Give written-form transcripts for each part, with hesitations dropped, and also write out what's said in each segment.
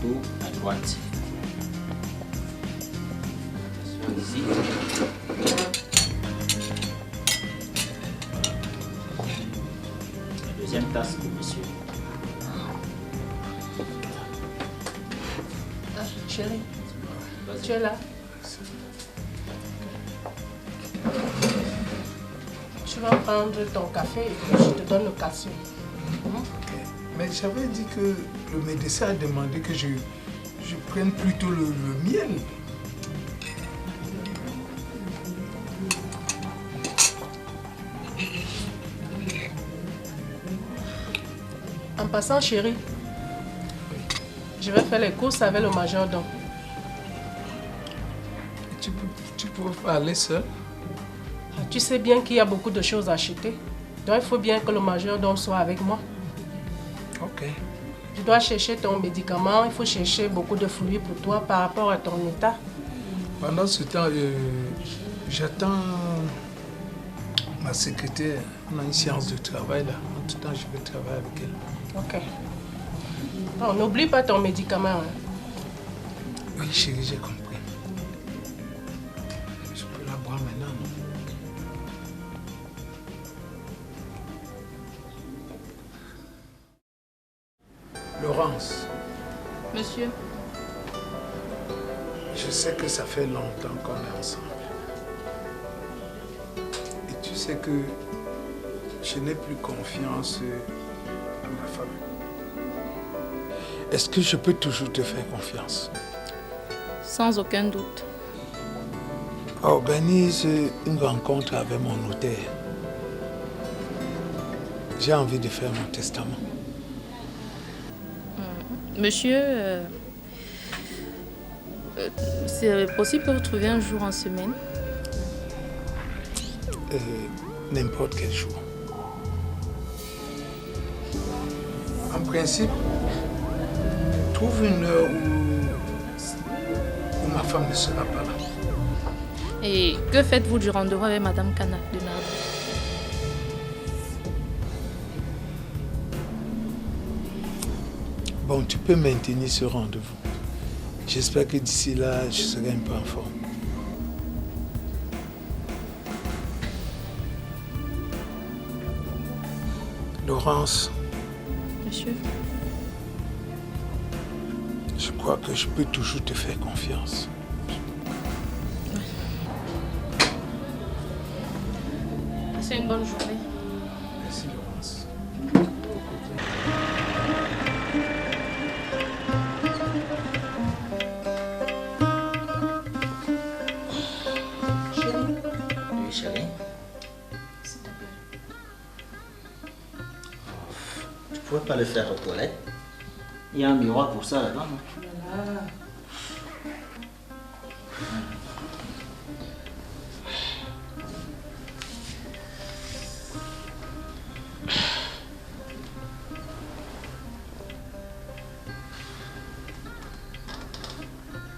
tout à droite. Ici. La deuxième tasse pour monsieur. Ah, chérie, tu es là? Tu vas prendre ton café et puis je te donne le café. Mais j'avais dit que le médecin a demandé que je prenne plutôt le miel. En passant, chérie, je vais faire les courses avec le majordome. Tu peux pas aller seul? Tu sais bien qu'il y a beaucoup de choses à acheter. Donc il faut bien que le majordome soit avec moi. Ok. Tu dois chercher ton médicament, il faut chercher beaucoup de fluides pour toi par rapport à ton état. Pendant ce temps, j'attends ma secrétaire. On a une séance de travail là. En tout temps, je vais travailler avec elle. Ok. Bon, n'oublie pas ton médicament. Hein. Oui, chérie, j'ai compris. Je peux la boire maintenant, non? Laurence. Monsieur. Je sais que ça fait longtemps qu'on est ensemble. Et tu sais que je n'ai plus confiance à ma femme. Est-ce que je peux toujours te faire confiance? Sans aucun doute. Organise une rencontre avec mon notaire. J'ai envie de faire mon testament. Monsieur, c'est possible que vous trouviez un jour en semaine? N'importe quel jour. En principe, trouve une heure où ma femme ne sera pas là. Et que faites-vous du rendez-vous avec Madame Cana de Narbonne? Bon, tu peux maintenir ce rendez-vous. J'espère que d'ici là, je serai un peu en forme. Laurence. Monsieur? Je crois que je peux toujours te faire confiance. Passez une bonne journée. Merci, Laurence. Oui, chérie. S'il te plaît. Tu pourrais pas le faire aux toilettes? Il y a un miroir pour ça là-bas, non? Voilà.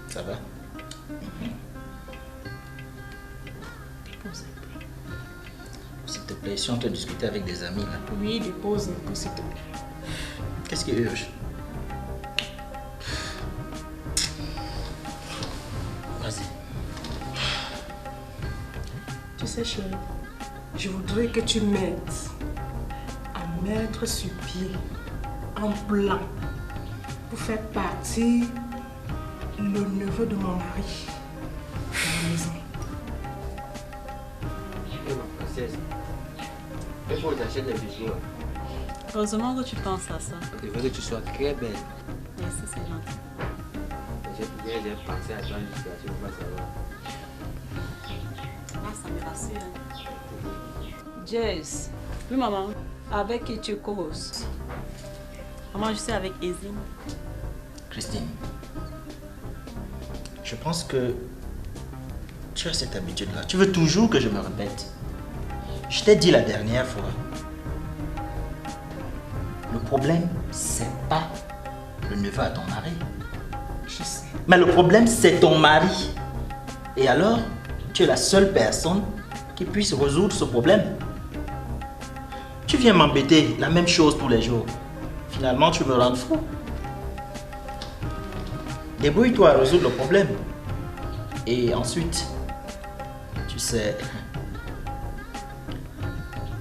Ça va? Dépose un peu. S'il te plaît, si on te discuter avec des amis là. Oui, dépose un peu, s'il te plaît. Qu'est-ce qui urge? Vas-y. Tu sais, chérie, je voudrais que tu m'aides à mettre sur pied un plan pour faire partir le neveu de mon mari dans la maison. Ma princesse, il faut que tu achètes des bijoux. Heureusement que tu penses à ça. Je veux que tu sois très belle. Merci, c'est gentil. J'ai pensé à toi jusqu'à ce que tu vas savoir. Ah, ça me rassure. Jess. Oui, maman. Avec qui tu causes? Maman, je suis avec Ezine. Christine, je pense que tu as cette habitude-là. Tu veux toujours que je me répète. Je t'ai dit la dernière fois. Le problème, c'est pas le neveu à ton mari. Je sais. Mais le problème, c'est ton mari. Et alors, tu es la seule personne qui puisse résoudre ce problème. Tu viens m'embêter, la même chose tous les jours. Finalement, tu me rends fou. Débrouille-toi à résoudre le problème. Et ensuite, tu sais,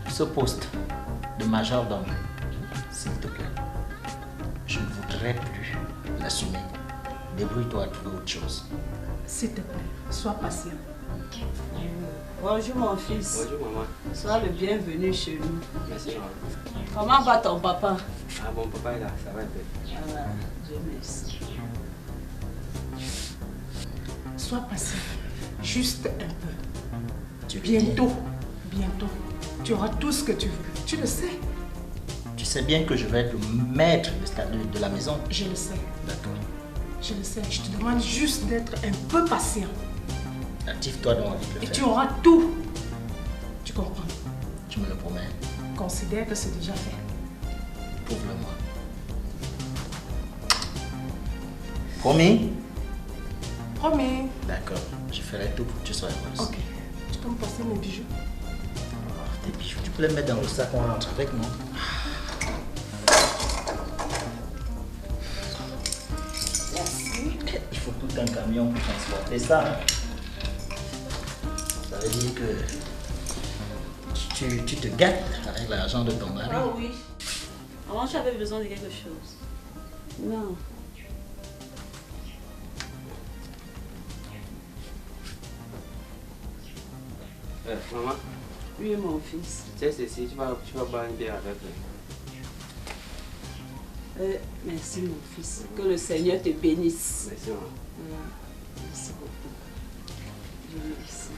ce poste de majordome, s'il te plaît, je ne voudrais plus l'assumer. Débrouille-toi à trouver autre chose. S'il te plaît, sois patient. Bonjour mon fils. Bonjour maman. Sois le bienvenu chez nous. Merci maman. Comment va ton papa? Ah mon papa est là, ça va un peu. Ah, Dieu merci. Sois patient. Juste un peu. Bientôt, tu auras tout ce que tu veux. Tu le sais. Tu sais bien que je vais être le maître de la maison. Je le sais. D'accord. Je le sais. Je te demande juste d'être un peu patient. Active-toi dans la vie de le Et faire. tu auras tout. Tu comprends? Tu me le promets. Considère que c'est déjà fait. Prouve-le-moi. Promis? Promis. D'accord. Je ferai tout pour que tu sois heureuse. Ok. Tu peux me passer mes bijoux? Tes bijoux, tu peux les mettre dans le sac, on rentre avec moi. Merci. Il faut tout un camion pour transporter ça. Ça veut dire que tu te gâtes avec l'argent de ton mari. Ah oui. Avant, j'avais besoin de quelque chose. Non. Maman, Oui, mon fils. tu sais ceci, tu vas boire une bière avec lui. Merci, mon fils. Que le Seigneur te bénisse. Merci maman. Voilà. Merci beaucoup. Dieu merci.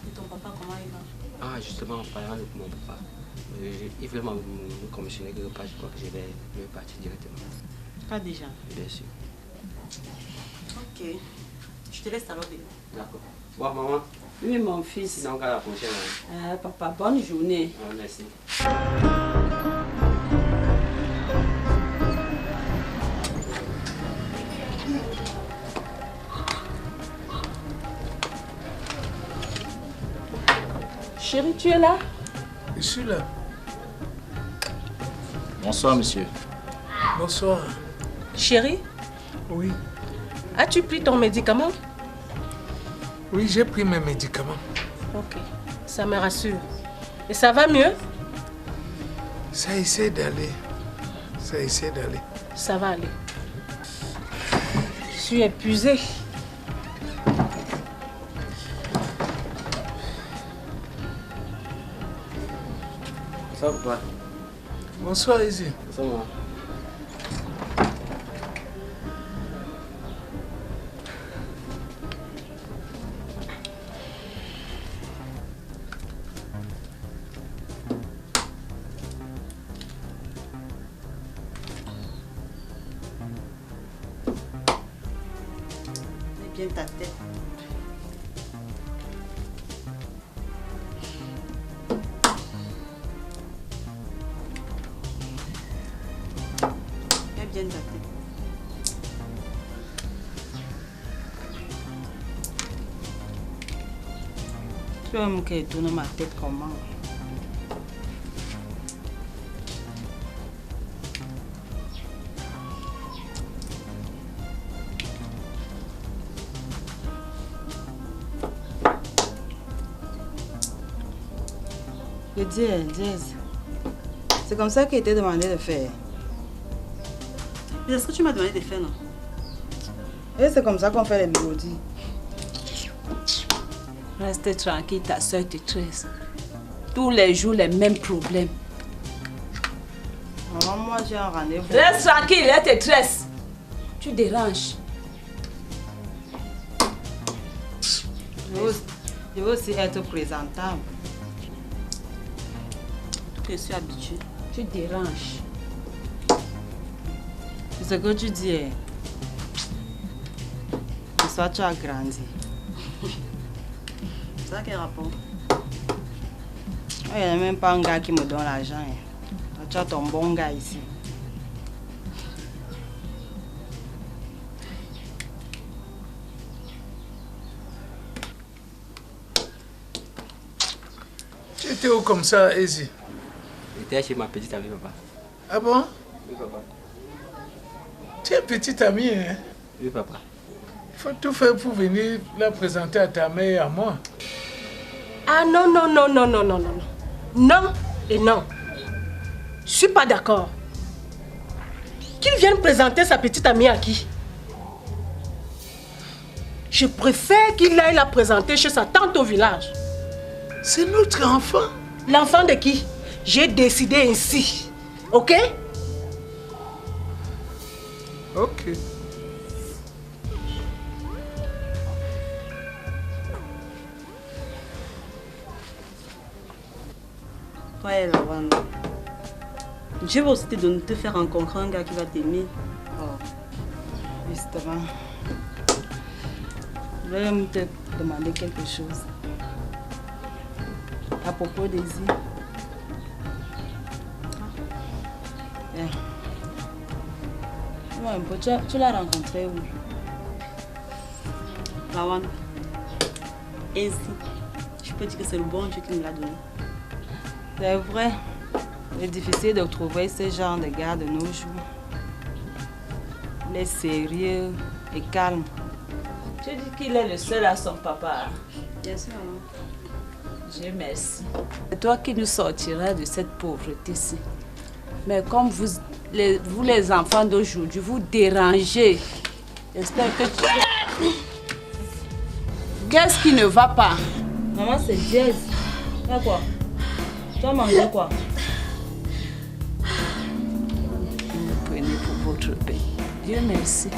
Et ton papa, comment il va? Ah justement, en parlant de mon papa, il voulait me commissionner quelque part, je crois que je vais partir directement. Pas déjà. Bien sûr. Ok. Je te laisse alors. D'accord. Bon maman, Oui, mon fils. sinon qu'à la prochaine. Hein. Papa, bonne journée. Ah, merci. Chérie, tu es là? Je suis là. Bonsoir, monsieur. Bonsoir. Chérie, Oui. as-tu pris ton médicament? Oui, j'ai pris mes médicaments. Ok. Ça me rassure. Et ça va mieux? Ça essaie d'aller. Ça essaie d'aller. Ça va aller. Je suis épuisée. Ça va papa? Bonsoir, Izzy. Ça va maman? Mets bien ta tête. Mets bien ta tête. Tu vas me tourner ma tête comment? Je dis, c'est comme ça qu'il était demandé de faire. Mais est-ce que tu m'as demandé de faire, non? Et c'est comme ça qu'on fait les mélodies. Reste tranquille, ta soeur te tresse. Tous les jours, les mêmes problèmes. Maman, moi j'ai un rendez-vous. Reste tranquille, elle te tresse. Tu déranges. Je veux aussi être présentable. Je suis habituée. Tu déranges. C'est ce que tu dis. Ce soir, tu as grandi. C'est ça quel rapport? Il n'y a même pas un gars qui me donne l'argent. Tu as ton bon gars ici. Tu étais où comme ça, Izzy? J'étais chez ma petite amie papa. Ah bon? Oui papa. Tu es petite amie, hein? Oui, papa. Il faut tout faire pour venir la présenter à ta mère et à moi. Ah non, non, non, non, non, non, non. Non et non. Je suis pas d'accord. Qu'il vienne présenter sa petite amie à qui? Je préfère qu'il aille la présenter chez sa tante au village. C'est notre enfant. L'enfant de qui? J'ai décidé ainsi. Ok? Ok. Toi et Lawan, je vais aussi te faire rencontrer un gars qui va t'aimer. Oh, justement. Je vais même te demander quelque chose. À propos d'Ezi. Bien. Dis-moi un peu, tu l'as rencontré où? Lawan. Ezi. Je peux dire que c'est le bon Dieu qui me l'a donné. C'est vrai. C'est difficile de trouver ce genre de gars de nos jours. Il est sérieux et calme. Tu dis qu'il est le seul à son papa. Bien sûr, maman. Dieu merci. C'est toi qui nous sortiras de cette pauvreté-ci. Mais comme vous les enfants d'aujourd'hui, vous dérangez. J'espère que tu... Qu'est-ce qui ne va pas? Maman, c'est Jazz. C'est quoi? Tu as mangé quoi? Vous prenez pour votre paix. Dieu merci.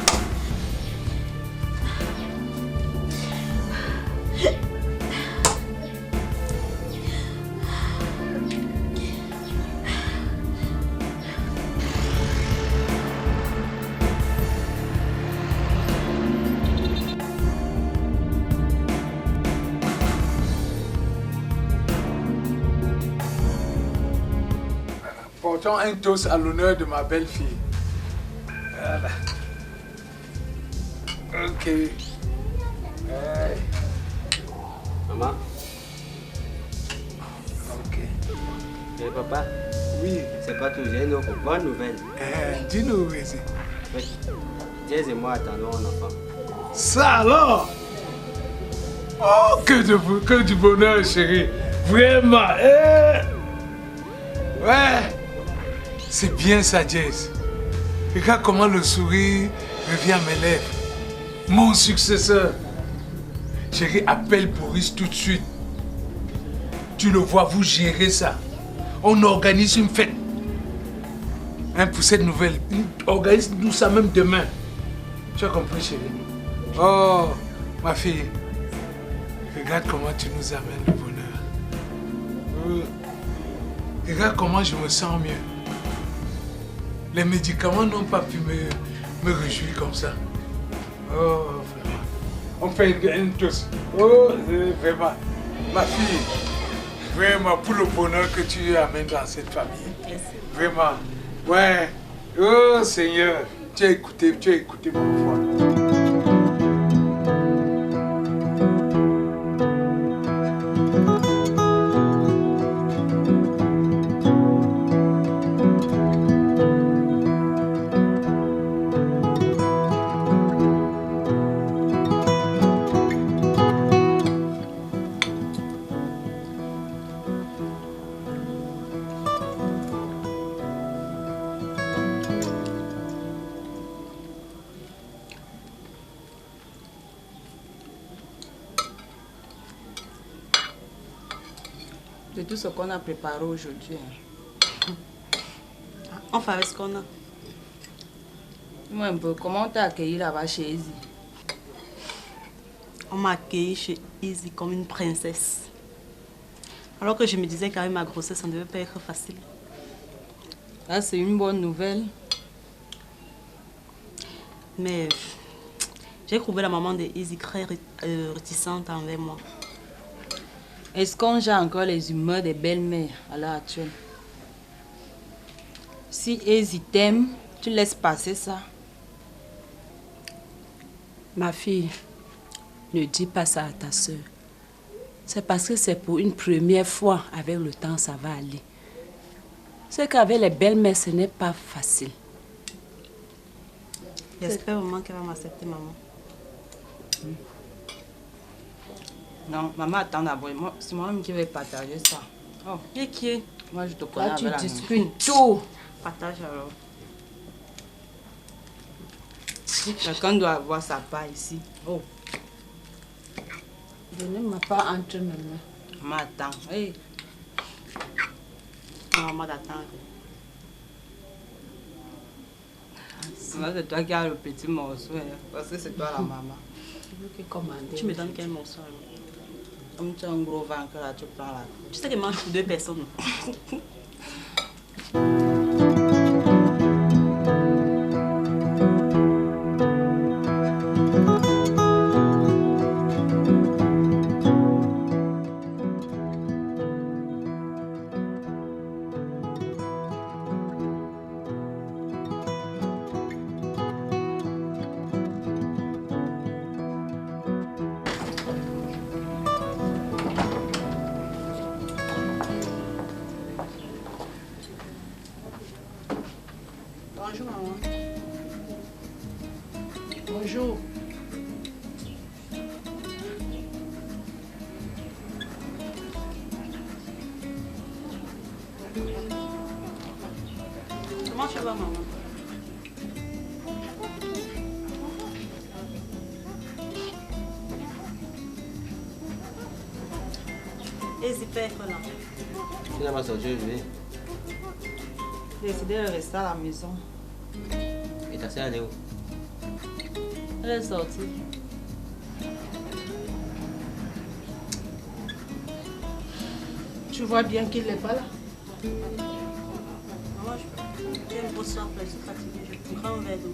Portons un toast à l'honneur de ma belle-fille. Voilà. Ok. Maman, Ok. mais papa, Oui. c'est pas tout, j'ai une autre bonne nouvelle. Dis-nous, vas-y. En fait, Jazz et moi attendons un enfant. Ça alors? Oh, que du bonheur, chérie. Vraiment. Ouais. C'est bien ça, Jazz. Regarde comment le sourire revient à mes lèvres. Mon successeur. Chérie, appelle Boris tout de suite. Tu le vois, vous gérez ça. On organise une fête. Hein, pour cette nouvelle. Organise-nous ça même demain. Tu as compris, chérie? Oh, ma fille. Regarde comment tu nous amènes le bonheur. Regarde comment je me sens mieux. Les médicaments n'ont pas pu me réjouir comme ça. Oh, vraiment. On fait une toast. Oh, vraiment. Ma fille, vraiment, pour le bonheur que tu amènes dans cette famille. Merci. Vraiment. Ouais. Oh, Seigneur, tu as écouté mon voix. De tout ce qu'on a préparé aujourd'hui. On fait avec ce qu'on a. Dis-moi un peu, comment on t'a accueilli là-bas chez Ezi? On m'a accueillie chez Izzy comme une princesse. Alors que je me disais qu'avec ma grossesse, ça ne devait pas être facile. Ah, c'est une bonne nouvelle. Mais j'ai trouvé la maman de Izzy très réticente envers moi. Est-ce qu'on gère encore les humeurs des belles-mères à l'heure actuelle? Si Ezi t'aime, tu laisses passer ça. Ma fille, ne dis pas ça à ta soeur. C'est parce que c'est pour une première fois. Avec le temps, ça va aller. C'est qu'avec les belles-mères, ce n'est pas facile. J'espère vraiment qu'elle va m'accepter, maman. Non, maman attend d'abord. C'est moi-même qui vais partager ça. Oh. Et qui est? Moi, je te connais. Là, tu avec la discutes tout. Partage alors. Chacun doit avoir sa part ici. Oh. Donnez-moi pas entre mes mains. Maman attend. Hey. Maman d'attendre. C'est toi qui as le petit morceau, hein, parce que c'est toi la maman. C'est vous qui commandez. Tu me donnes quel morceau alors? Comme tu as un gros ventre là, tu prends là. Tu sais que mange pour 2 personnes. Bonjour, maman. Bonjour. Comment tu vas, maman? N'hésite pas à être là. Finalement, c'est aujourd'hui, je vais. J'ai décidé de rester à la maison. Et ta soeur, elle est où? Elle est sortie. Tu vois bien qu'il n'est pas là. Maman, j'ai une grosse soif, je suis fatiguée. Je prends un verre d'eau.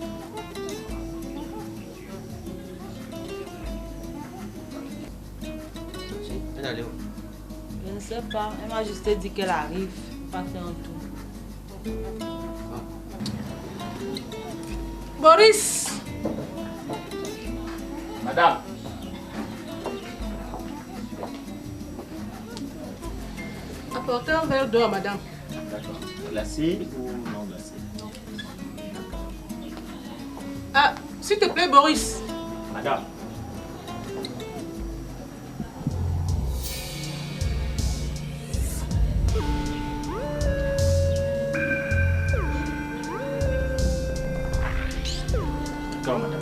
Elle est allée où? Je ne sais pas. Elle m'a juste dit qu'elle arrive. On va faire un tour. Boris! Madame. Apportez un verre d'eau à madame. D'accord. Glacé ou non glacé? Ah, s'il te plaît, Boris. Madame. D'accord, madame.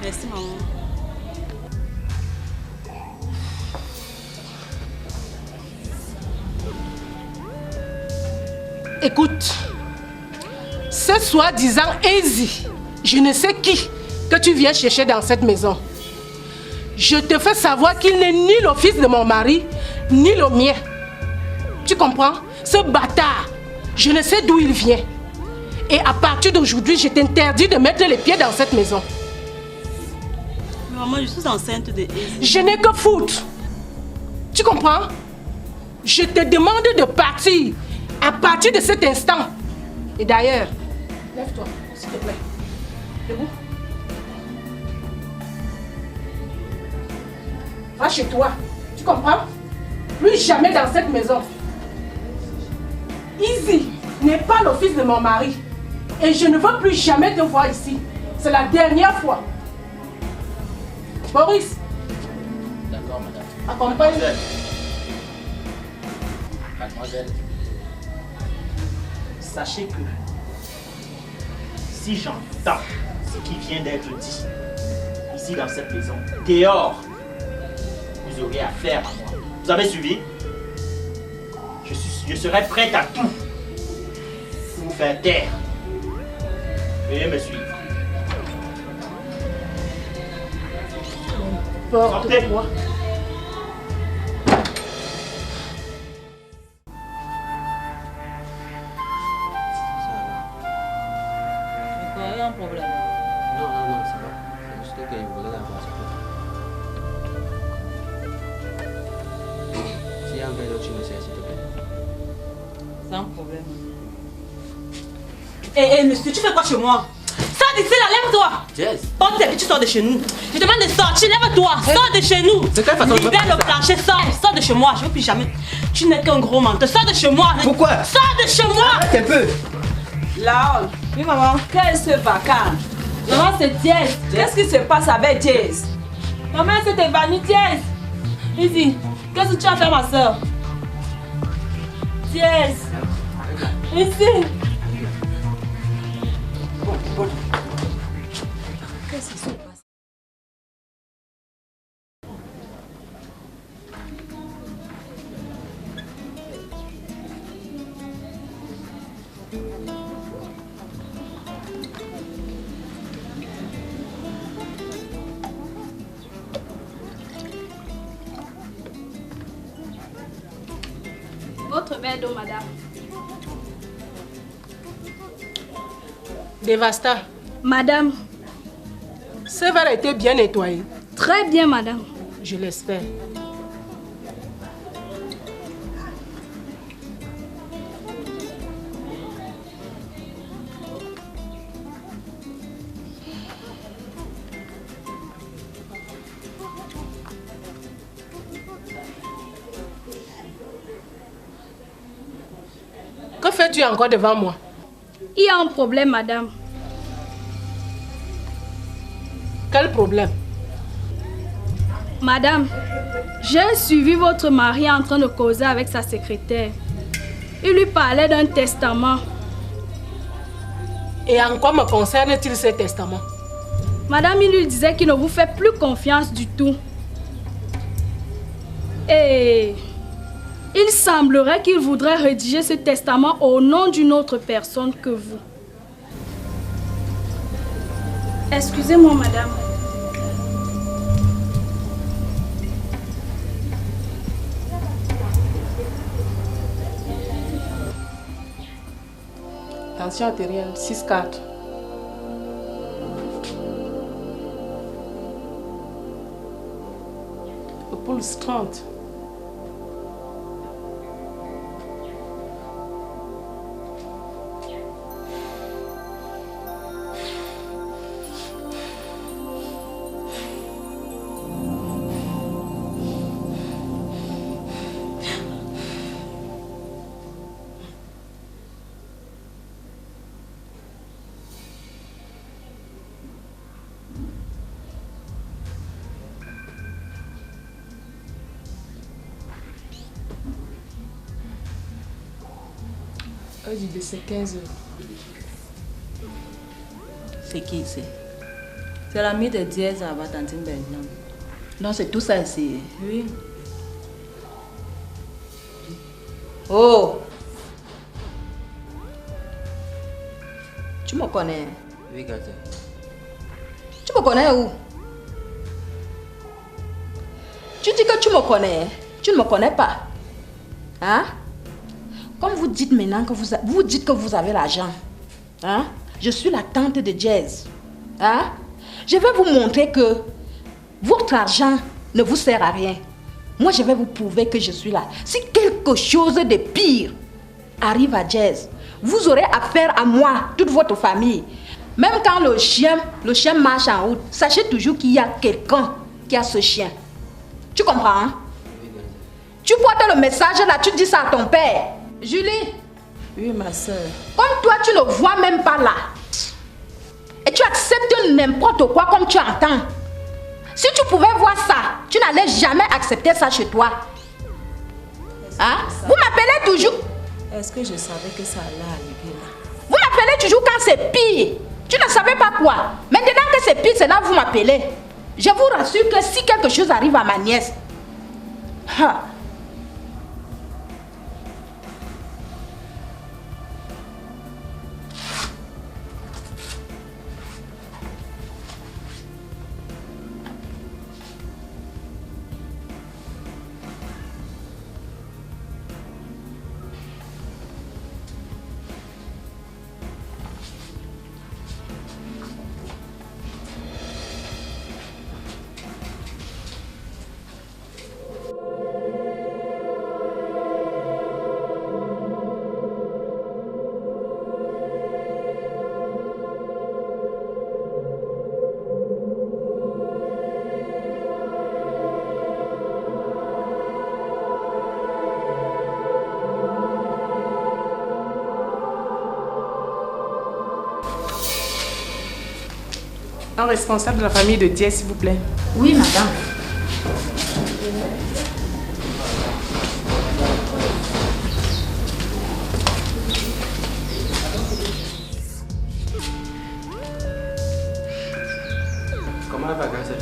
Merci, maman. Écoute, ce soi-disant Easy, je ne sais qui que tu viens chercher dans cette maison. Je te fais savoir qu'il n'est ni le fils de mon mari, ni le mien. Tu comprends? Ce bâtard, je ne sais d'où il vient. Et à partir d'aujourd'hui, je t'interdis de mettre les pieds dans cette maison. Maman, je suis enceinte de Easy. Je n'ai que foutre. Tu comprends? Je te demande de partir à partir de cet instant. Et d'ailleurs, lève-toi, s'il te plaît. Debout. Va chez toi. Tu comprends? Plus jamais dans cette maison. Easy n'est pas le fils de mon mari. Et je ne veux plus jamais te voir ici. C'est la dernière fois. Boris. D'accord, madame. Accompagne. Mademoiselle, sachez que si j'entends ce qui vient d'être dit, ici dans cette maison, dehors, vous aurez affaire à moi. Vous avez suivi? Je serai prêt à tout pour vous faire taire. Veuillez me suivre. Porte moi. Il y a un problème. Non, c'est pas. C'est juste que je voulais avoir ça. S'il y a un verre d'eau, tu me sers, s'il te plaît. C'est un problème. Hé, monsieur, tu fais quoi chez moi? Sors d'ici là, lève-toi! Jess! Porte tes pieds, tu sors de chez nous. Je te demande de sortir, lève-toi! Sors de chez nous! De quelle façon je peux libère faire le ça? plancher, sors de chez moi. Je veux plus jamais. Tu n'es qu'un gros menteur. Sors de chez moi! Pourquoi? Sors de chez moi! Arrête un peu! Laol, Oui, maman. qu'elle se vacane. Maman, c'est Jess. Qu'est-ce qui se passe avec Jess? Maman, c'est évanouie, Jess! Ici, qu'est-ce que tu as fait, ma soeur? Jess! Ici! Qu'est-ce qui se passe? Votre verre d'eau, madame. Dévasta, Madame, ce verre a été bien nettoyé. très bien, madame. Je l'espère. Que fais-tu encore devant moi? Il y a un problème, madame. Quel problème? Madame, j'ai suivi votre mari en train de causer avec sa secrétaire. Il lui parlait d'un testament. Et en quoi me concerne-t-il ce testament? Madame, il lui disait qu'il ne vous fait plus confiance du tout. Et il semblerait qu'il voudrait rédiger ce testament au nom d'une autre personne que vous. Excusez-moi, madame. Tension artérielle, 6-4. Le pulse 30. Heure du décès, 15 heures. C'est qui c'est? C'est l'ami de Diaz à Valentine Bergnan. Non, c'est tout ça ici. Oui. Oh! Tu me connais? Oui, Gaza. Tu me connais où? Tu dis que tu me connais. Tu ne me connais pas. Hein? Comme vous dites maintenant que vous dites que vous avez l'argent. Hein? Je suis la tante de Jazz. Hein? Je vais vous montrer que votre argent ne vous sert à rien. Moi, je vais vous prouver que je suis là. Si quelque chose de pire arrive à Jazz, vous aurez affaire à moi, toute votre famille. Même quand le chien marche en route, sachez toujours qu'il y a quelqu'un qui a ce chien. Tu comprends? Hein? Tu portes le message là, tu dis ça à ton père. Julie? Oui, ma soeur. Comme toi, tu ne vois même pas là. Et tu acceptes n'importe quoi comme tu entends. Si tu pouvais voir ça, tu n'allais jamais accepter ça chez toi. Hein? Vous m'appelez toujours. Est-ce que je savais que ça allait arriver là? Vous m'appelez toujours quand c'est pire. Tu ne savais pas quoi? Maintenant que c'est pire, c'est là que vous m'appelez. Je vous rassure que si quelque chose arrive à ma nièce... Ha. Un responsable de la famille de Diez, s'il vous plaît. Oui, madame. Comment elle va, Gazel?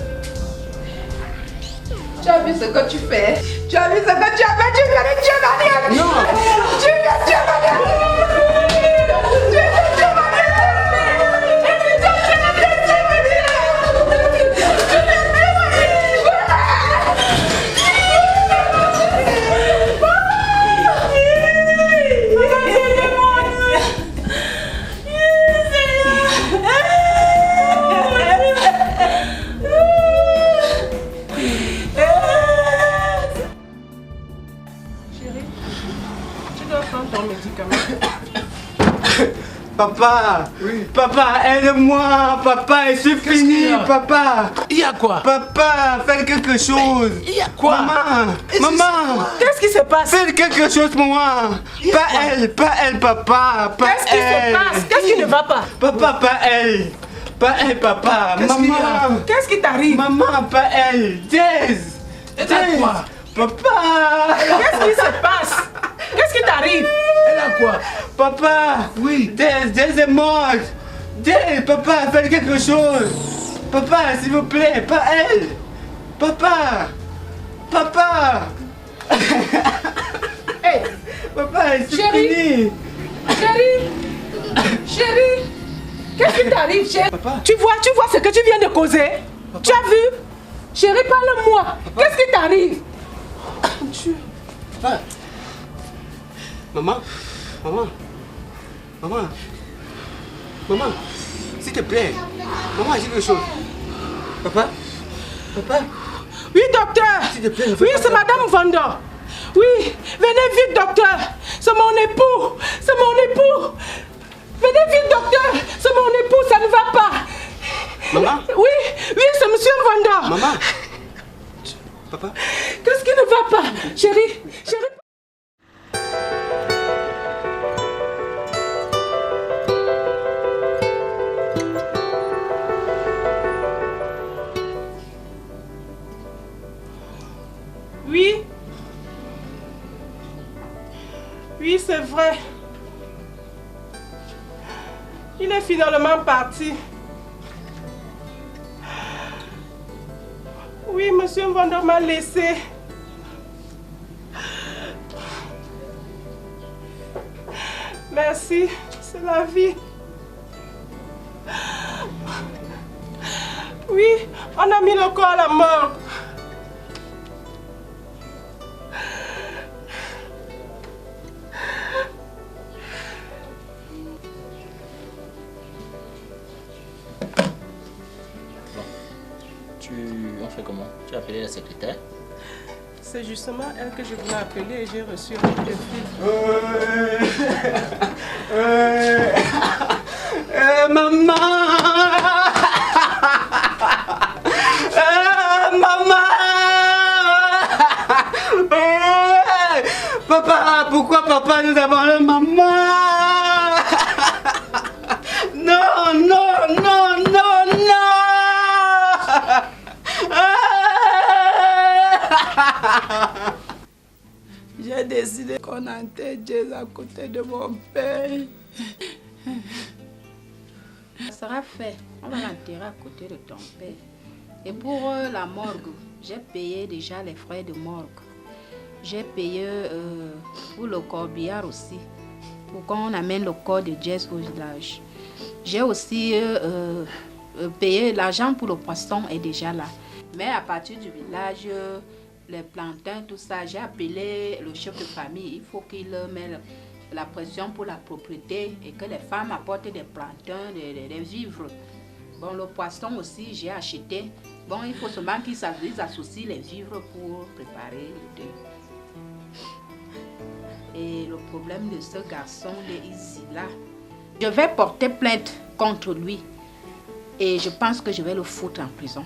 Tu as vu ce que tu fais? Tu as vu ce que tu as fait? Tu viens de tuer ma nièce! Non! Tu viens de tuer ma nièce! Papa, oui. Papa, aide-moi, papa, c'est fini, papa. Il y a quoi? Papa, faites quelque chose. Il y a quoi? Maman, qu'est-ce qui se passe? Faites quelque chose pour moi. Pas elle, papa. Qu'est-ce qui se passe? Qu'est-ce qui ne va pas? Papa, pas elle, papa. Maman, qu'est-ce qui t'arrive? Maman, pas elle. Diez. Quoi? Papa. Qu'est-ce qui se passe? Qu'est-ce qui t'arrive? Elle a quoi? Papa. Oui. Diez est morte. Diez, papa, faites quelque chose. Papa, s'il vous plaît, pas elle. Papa. Hey. Papa, c'est fini. Chérie. Qu'est-ce qui t'arrive, chérie? Papa. Tu vois ce que tu viens de causer? Papa. Tu as vu? Chérie, parle-moi. Qu'est-ce qui t'arrive? Dieu. Papa. Maman, s'il te plaît, maman, dis quelque chose. Papa. Oui, docteur. S'il te plaît, oui, c'est Madame Vanda. Oui, venez vite, docteur. C'est mon époux. Venez vite, docteur. C'est mon époux, ça ne va pas. Maman. Oui, c'est Monsieur Vanda. Maman. Papa. Qu'est-ce qui ne va pas, chérie? Oui, c'est vrai. Il est finalement parti. Oui, Monsieur Vanda m'a laissé. Merci, c'est la vie. Oui, on a mis le corps à la mort. On fait comment? Tu as appelé la secrétaire? C'est justement elle que je voulais appeler et j'ai reçu un coup de fil. Maman! Papa, pourquoi papa nous avons le maman? Non! J'ai décidé qu'on enterre Diez à côté de mon père. Ça sera fait. On va l'enterrer à côté de ton père. Et pour la morgue, j'ai payé déjà les frais de morgue. J'ai payé pour le corbillard aussi, pour qu'on amène le corps de Jess au village. J'ai aussi payé l'argent pour le poisson est déjà là. Mais à partir du village, les plantains, tout ça, j'ai appelé le chef de famille. Il faut qu'il mette la pression pour la propriété et que les femmes apportent des plantains, des vivres. Bon, le poisson aussi, j'ai acheté. Bon, il faut seulement qu'ils associent les vivres pour préparer le deuil. Et le problème de ce garçon de ici là, je vais porter plainte contre lui. Et je pense que je vais le foutre en prison.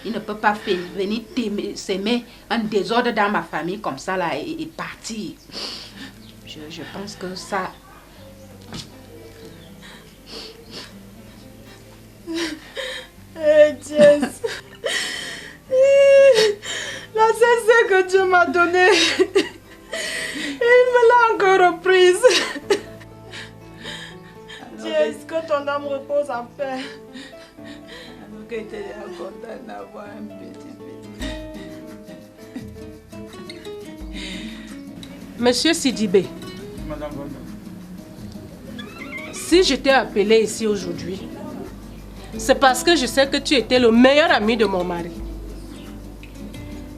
Il ne peut pas venir s'aimer un désordre dans ma famille comme ça là et partir. Je pense que ça... Hey Jess, la CC que Dieu m'a donnée, il me l'a encore reprise. Jess, que ton âme repose en paix. Alors que tu es content d'avoir un petit. Monsieur Sidibé, Madame si je t'ai appelé ici aujourd'hui, c'est parce que je sais que tu étais le meilleur ami de mon mari.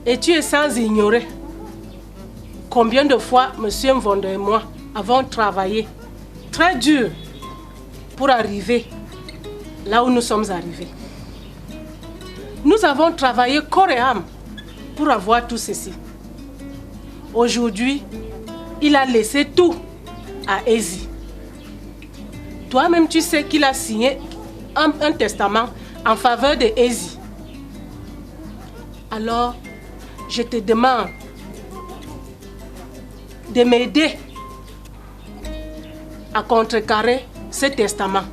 Et tu es sans ignorer combien de fois monsieur Mvondo et moi avons travaillé très dur pour arriver là où nous sommes arrivés. Nous avons travaillé corps et âme pour avoir tout ceci. Aujourd'hui, il a laissé tout à Ezi. Toi-même, tu sais qu'il a signé un testament en faveur de Ezi. Alors, je te demande de m'aider à contrecarrer ce testament.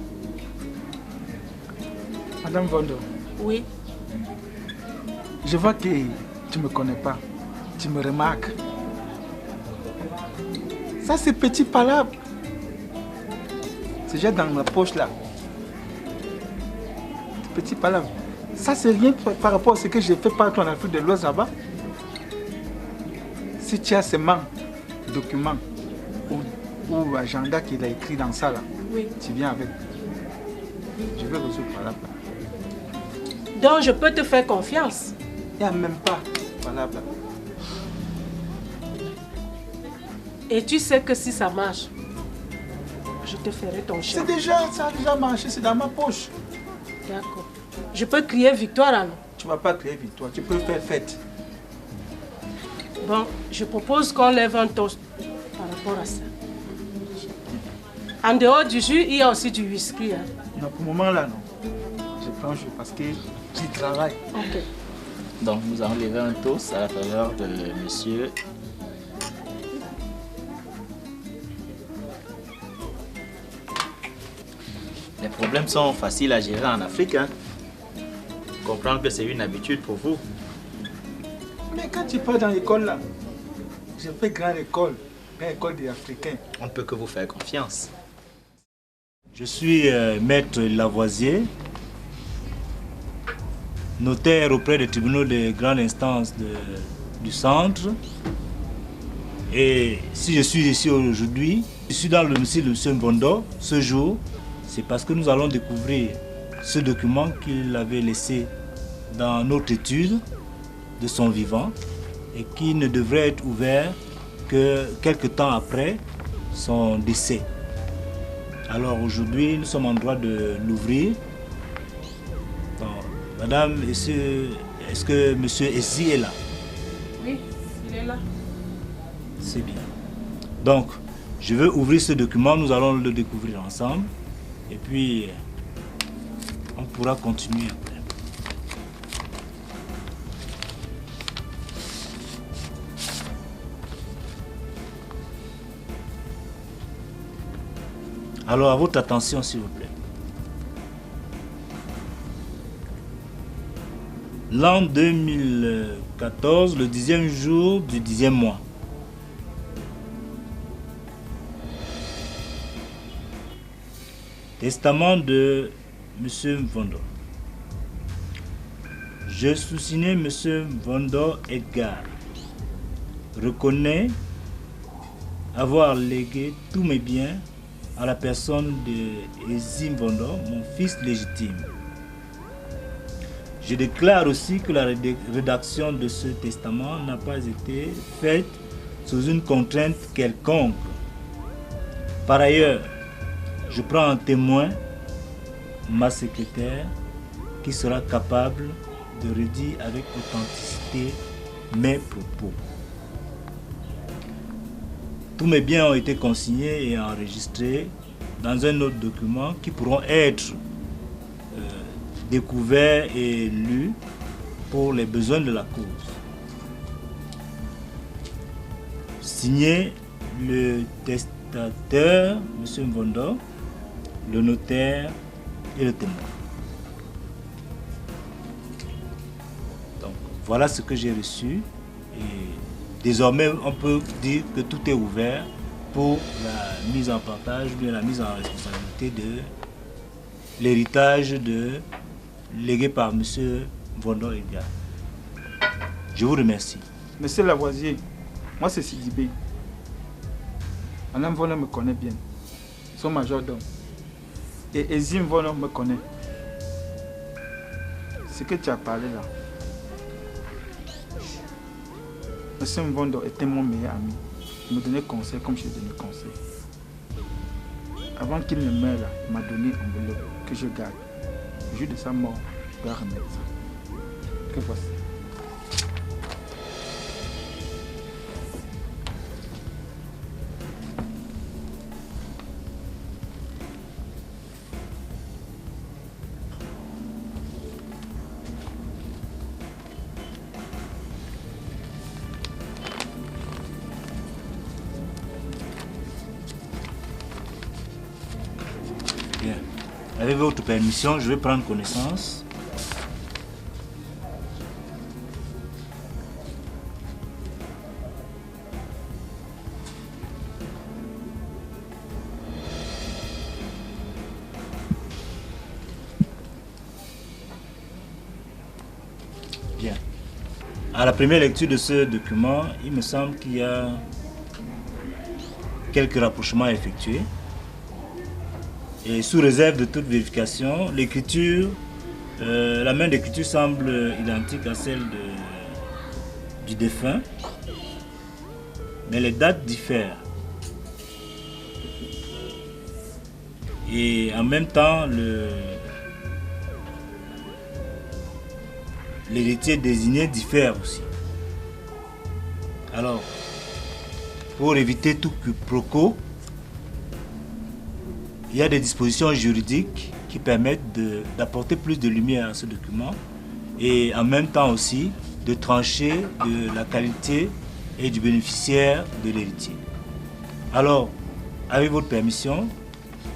Madame Vondo. Oui. Je vois que tu ne me connais pas. Tu me remarques. Ça, c'est petit palabre. C'est déjà dans ma poche là. Petit palabre. Ça, c'est rien par rapport à ce que j'ai fait partout en Afrique de l'Ouest là-bas. Si tu as ces documents ou agenda qu'il a écrit dans ça là, oui. Tu viens avec. Je vais recevoir palabre. Donc, je peux te faire confiance. Il n'y a même pas palabre. Et tu sais que si ça marche, je te ferai ton chien. Ça a déjà marché, c'est dans ma poche. D'accord. Je peux crier victoire alors? Tu ne vas pas crier victoire, tu peux faire fête. Bon, je propose qu'on lève un toast par rapport à ça. En dehors du jus, il y a aussi du whisky. Hein? Non, pour le moment là, non. Je prends jus parce que j'y travaille. Ok. Donc nous allons lever un toast à la faveur de monsieur. Les problèmes sont faciles à gérer en Afrique. Hein. Comprendre que c'est une habitude pour vous. Mais quand tu pars dans l'école là, j'ai fait grande école des Africains. On ne peut que vous faire confiance. Je suis maître Lavoisier, notaire auprès des tribunaux de grande instance du centre. Et si je suis ici aujourd'hui, je suis dans le domicile de M. Mvondo ce jour. C'est parce que nous allons découvrir ce document qu'il avait laissé dans notre étude de son vivant et qui ne devrait être ouvert que quelques temps après son décès. Alors aujourd'hui, nous sommes en droit de l'ouvrir. Madame, est-ce que M. Ezi est là? Oui, il est là. C'est bien. Donc, je veux ouvrir ce document, nous allons le découvrir ensemble. Et puis, on pourra continuer après. Alors, à votre attention, s'il vous plaît. L'an 2014, le 10e jour du 10e mois. Testament de Monsieur Mvondo. Je sous-signais Monsieur Mvondo Edgar. Reconnais avoir légué tous mes biens à la personne de Ezi Mvondo, mon fils légitime. Je déclare aussi que la rédaction de ce testament n'a pas été faite sous une contrainte quelconque. Par ailleurs, je prends en témoin ma secrétaire qui sera capable de redire avec authenticité mes propos. Tous mes biens ont été consignés et enregistrés dans un autre document qui pourront être découverts et lus pour les besoins de la cause. Signé le testateur, M. Mvondo, le notaire et le témoin. Donc voilà ce que j'ai reçu et désormais on peut dire que tout est ouvert pour la mise en partage ou bien la mise en responsabilité de l'héritage légué par M. Mvondo Edgar. Je vous remercie. Monsieur Lavoisier, moi c'est Sidibé. Madame Mvondo me connaît bien. Son majordome. Et Ezi Mvondo me connaît. Ce que tu as parlé là. Monsieur Mvondo était mon meilleur ami. Il me donnait conseil comme je lui donnais conseil. Avant qu'il ne meure là, il m'a donné un enveloppe que je garde. Le jour de sa mort, je dois remettre ça. Que voici. Bien. Avec votre permission, je vais prendre connaissance. Bien. À la première lecture de ce document, il me semble qu'il y a quelques rapprochements à effectuer. Et sous réserve de toute vérification, l'écriture, la main d'écriture semble identique à celle du défunt, mais les dates diffèrent. Et en même temps, l'héritier désigné diffère aussi. Alors, pour éviter tout quiproquo, il y a des dispositions juridiques qui permettent d'apporter plus de lumière à ce document et en même temps aussi de trancher de la qualité et du bénéficiaire de l'héritier. Alors, avec votre permission,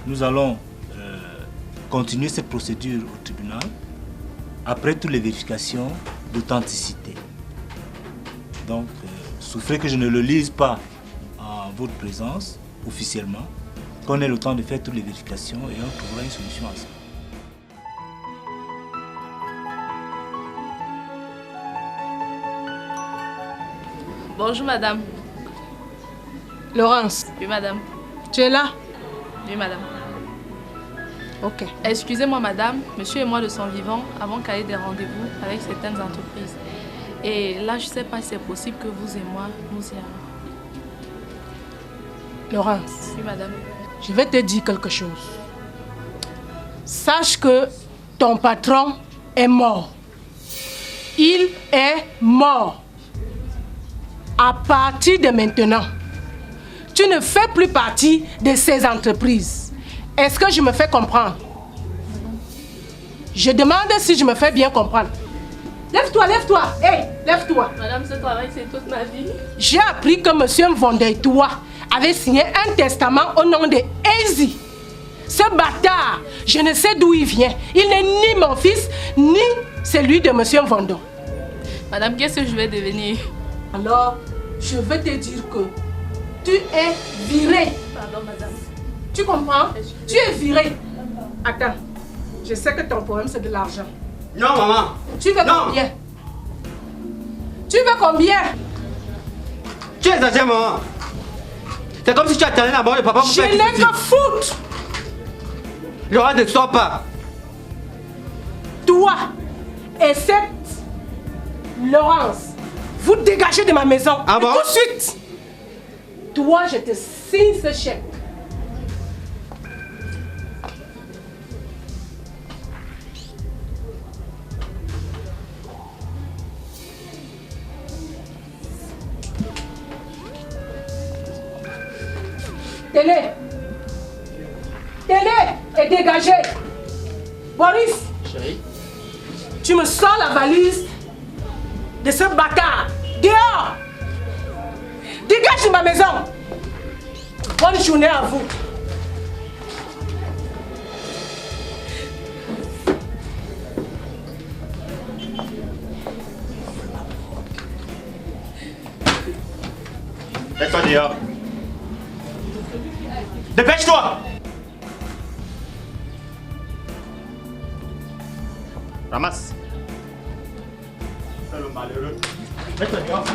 nous allons continuer cette procédure au tribunal après toutes les vérifications d'authenticité. Donc, souffrez que je ne le lise pas en votre présence officiellement, qu'on ait le temps de faire toutes les vérifications et on trouvera une solution à ça. Bonjour madame. Laurence. Oui madame. Tu es là? Oui madame. Ok. Excusez-moi madame, monsieur et moi de son vivant avons calé des rendez-vous avec certaines entreprises. Et là je ne sais pas si c'est possible que vous et moi nous y allons. Laurence. Oui madame. Je vais te dire quelque chose. Sache que ton patron est mort. Il est mort. À partir de maintenant, tu ne fais plus partie de ces entreprises. Est-ce que je me fais comprendre? Je demande si je me fais bien comprendre. Lève-toi, lève-toi. Hé, lève-toi. Madame, ce travail, c'est toute ma vie. J'ai appris que M. Mvondo et toi avait signé un testament au nom de Ezi. Ce bâtard, je ne sais d'où il vient. Il n'est ni mon fils, ni celui de M. Mvondo. Madame, qu'est-ce que je vais devenir? Alors, je veux te dire que tu es virée. Pardon, madame. Tu comprends? Tu es virée. Attends, Je sais que ton problème, c'est de l'argent. Non, maman. Tu veux combien? Tu veux combien? Tu exagères, maman. C'est comme si tu attendais la mort de papa pour Je faire n'ai ceci. que foutre. Laura, ne sors pas. Toi et cette Laurence, vous dégagez de ma maison. Ah bon? Tout de suite. Toi, je te signe ce chèque. Télé. Télé est dégagée. Boris. Chérie. Tu me sors la valise de ce bâtard. Dehors. Dégage de ma maison. Bonne journée à vous. Laisse-toi dehors. Dépêche-toi! Ramasse. C'est le malheureux. Laisse-toi dehors.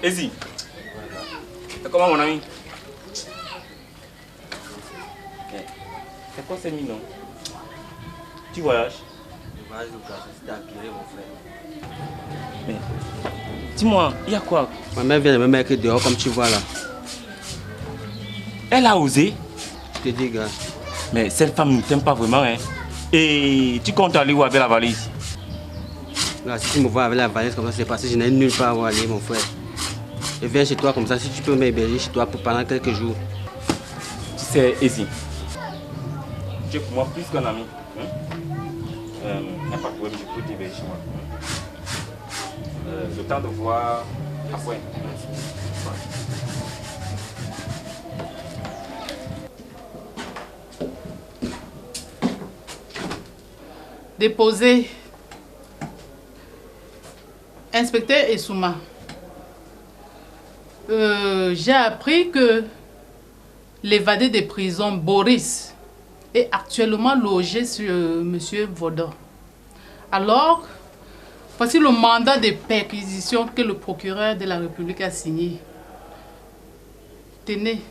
Ezi, c'est comment mon ami? C'est quoi ces mines? Tu voyages? Je voyage au Brésil, c'était à Piré, mon frère. Mais dis-moi, il y a quoi? Ma mère vient de me mettre dehors comme tu vois là. Elle a osé? Je te dis, gars. Mais cette femme ne t'aime pas vraiment, hein? Et tu comptes aller où avec la valise? Là, si tu me vois avec la valise comme ça, c'est parce que je n'ai nulle part où aller, mon frère. Je viens chez toi comme ça, si tu peux m'héberger chez toi pendant quelques jours. Tu sais, Ezi, tu es pour moi plus qu'un ami. N'importe où, je peux t'héberger chez moi. Le temps de voir après. Déposé. Inspecteur Essouma. J'ai appris que l'évadé des prisons Boris est actuellement logé sur M. Vaudor. Alors, voici le mandat de perquisition que le procureur de la République a signé. Tenez,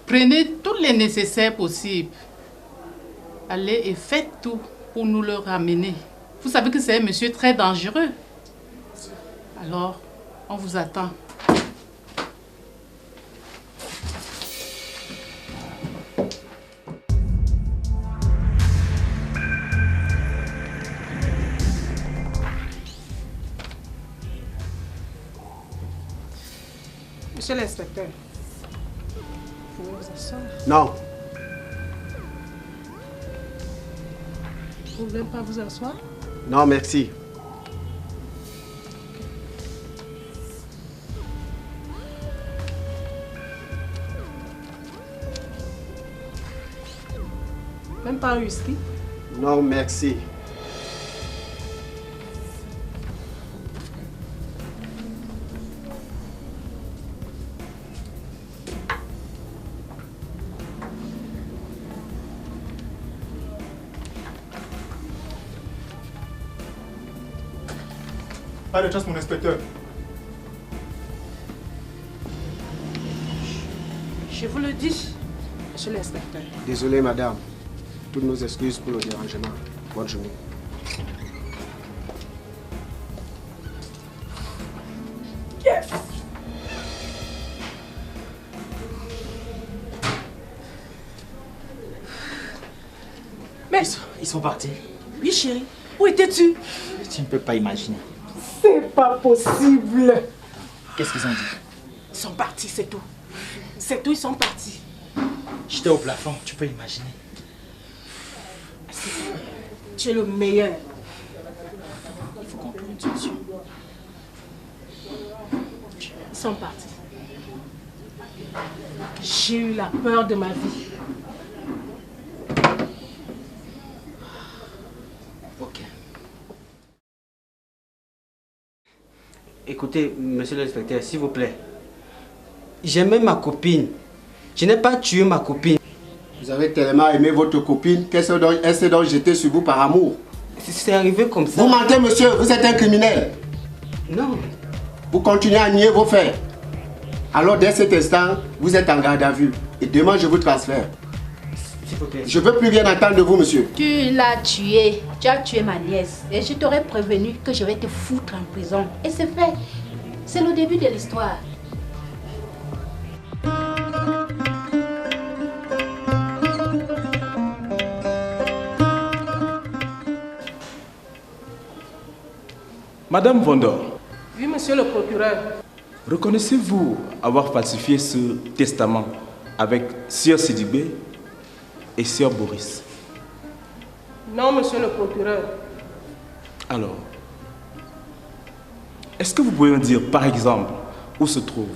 prenez tous les nécessaires possibles. Allez et faites tout pour nous le ramener. Vous savez que c'est un monsieur très dangereux. Alors, on vous attend. Monsieur l'inspecteur, vous pouvez vous asseoir. Non. Vous ne voulez pas vous asseoir? Non, merci. Même pas un whisky? Non, merci. Pas de chance, mon inspecteur. Je vous le dis, monsieur l'inspecteur. Désolé, madame. Toutes nos excuses pour le dérangement. Bonne journée. Yes! Mais... Ils sont partis. Oui, chérie. Où étais-tu? Tu ne peux pas imaginer. C'est pas possible. Qu'est-ce qu'ils ont dit? Ils sont partis, c'est tout. C'est tout, ils sont partis. J'étais au plafond, tu peux imaginer. Tu es le meilleur. Il faut qu'on trouve une solution. Ils sont partis. J'ai eu la peur de ma vie. Ok. Écoutez, monsieur l'inspecteur, s'il vous plaît. J'aimais ma copine. Je n'ai pas tué ma copine. Vous avez tellement aimé votre copine qu'elle s'est donc jetée sur vous par amour. C'est arrivé comme ça. Vous mentez, monsieur, vous êtes un criminel. Non. Vous continuez à nier vos faits. Alors, dès cet instant, vous êtes en garde à vue. Et demain, je vous transfère. S'il vous plaît. Je ne veux plus rien entendre de vous, monsieur. Tu l'as tué. Tu as tué ma nièce. Et je t'aurais prévenu que je vais te foutre en prison. Et c'est fait. C'est le début de l'histoire. Madame Vondor. Oui, monsieur le procureur. Reconnaissez-vous avoir falsifié ce testament avec Sir Sidibé et Sir Boris? Non, monsieur le procureur. Alors, est-ce que vous pouvez me dire, par exemple, où se trouve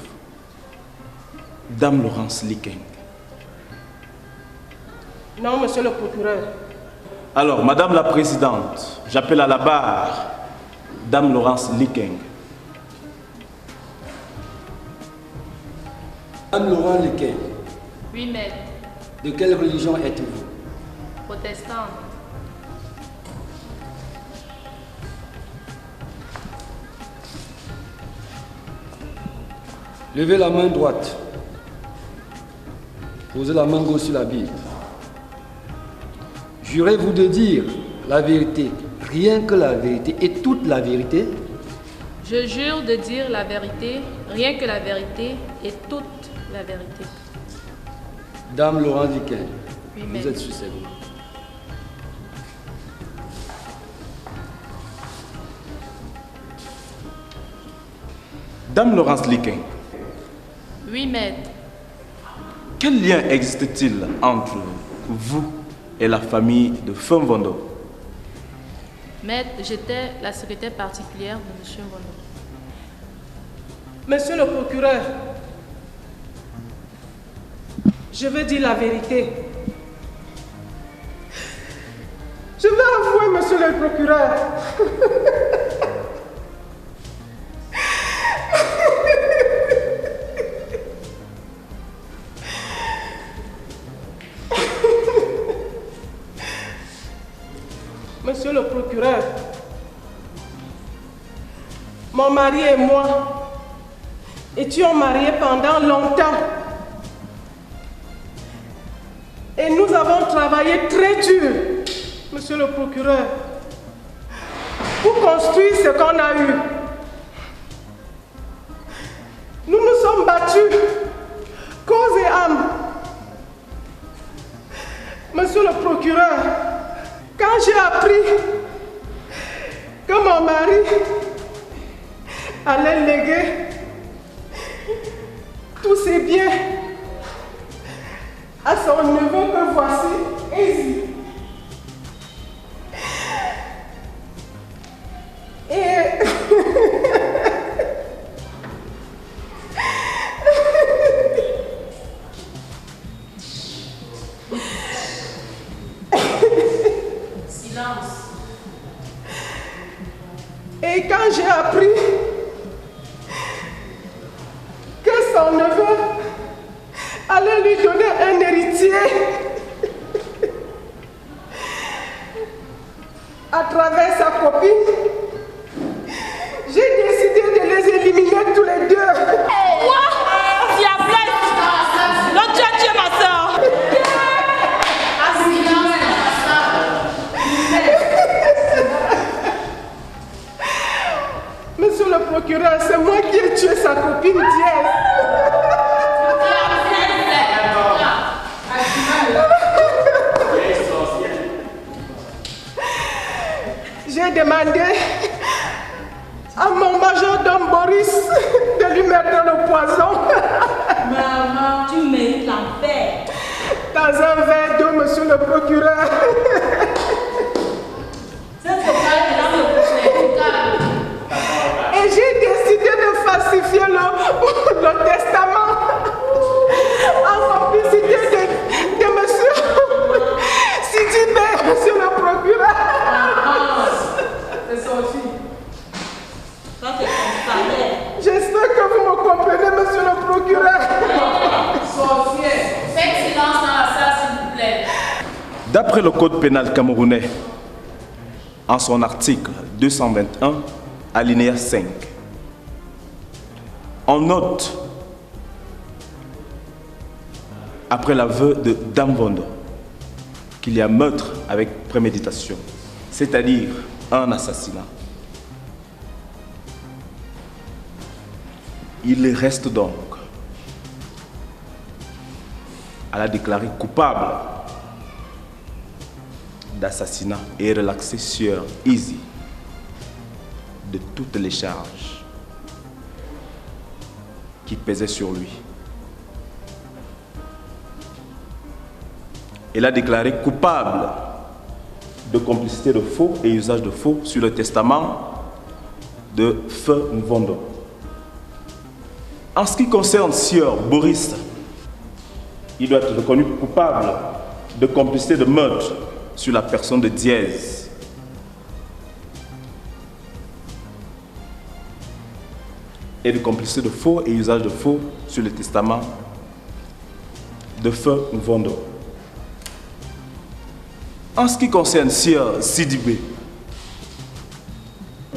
Dame Laurence Likeng? Non, monsieur le procureur. Alors, Madame la Présidente, j'appelle à la barre Dame Laurence Likeng. Dame Laurence Likeng. Oui, maître. De quelle religion êtes-vous? Protestant. Levez la main droite. Posez la main gauche sur la Bible. Jurez-vous de dire la vérité, rien que la vérité et toute la vérité? Je jure de dire la vérité, rien que la vérité et toute la vérité. Dame Laurence Likeng, Oui, vous maître. êtes susceptible. Dame Laurence Likeng, Oui, maître. quel lien existe-t-il entre vous et la famille de Femme Vondo? Maître, j'étais la secrétaire particulière de M. Vondo. Monsieur le procureur, je veux dire la vérité. Je vais avouer, monsieur le procureur. Monsieur le procureur, mon mari et moi étions mariés pendant longtemps. Et nous avons travaillé très dur, monsieur le procureur, pour construire ce qu'on a eu. Nous nous sommes battus, corps et âme. Monsieur le procureur, quand j'ai appris que mon mari allait léguer tous ses biens à son neveu que voici, Izzy. Et Silence. Et quand j'ai appris que son neveu allait lui donner un héritier à travers sa copine, j'ai décidé de les éliminer tous les deux. Quoi? S'il y a plainte, l'autre tu as tué ma soeur. Monsieur le procureur, c'est moi qui ai tué sa copine Dièse. J'ai demandé à mon majordome Boris de lui mettre le poison. Maman, tu mérites l'enfer. Dans un verre d'eau, monsieur le procureur. Et j'ai décidé de falsifier le testament. D'après le code pénal camerounais, en son article 221, alinéa 5, on note, après l'aveu de Dame Vondo, qu'il y a meurtre avec préméditation, c'est-à-dire un assassinat. Il reste donc à la déclarer coupable d'assassinat et relaxer sur Easy de toutes les charges qui pesaient sur lui. Il a déclaré coupable de complicité de faux et usage de faux sur le testament de Feu Mvondo. En ce qui concerne Sieur Boris, il doit être reconnu coupable de complicité de meurtre sur la personne de Dièse. Et de complicité de faux et usage de faux sur le testament de Feu Mvondo. En ce qui concerne Sieur Sidibé,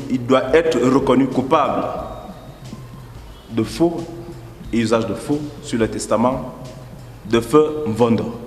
il doit être reconnu coupable de faux et usage de faux sur le testament de Feu Mvondo.